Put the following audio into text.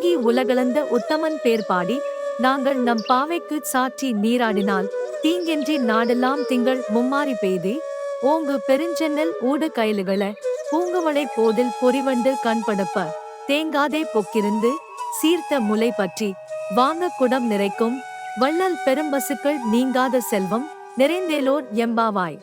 ஓங்கி உலகளந்த உத்தமன் பேர் பாடி நாங்கள் நம் பாவைக்கு சாற்றி நீராடினால் தீங்கின்றி நாடெல்லாம் திங்கள் மும்மாரி பெய்தே ஓங்கு பெருஞ்சென்னல் ஊடு கயலுகள பூங்குவளை போதில் பொறிவண்டு கண்படுப்ப தேங்காதே பொக்கிருந்து சீர்த்த முலை பற்றி வாங்க குடம் நிறைக்கும் வள்ளல் பெரும்பசுக்கள் நீங்காத செல்வம் நிறைந்தேலோர் எம்பாவாய்.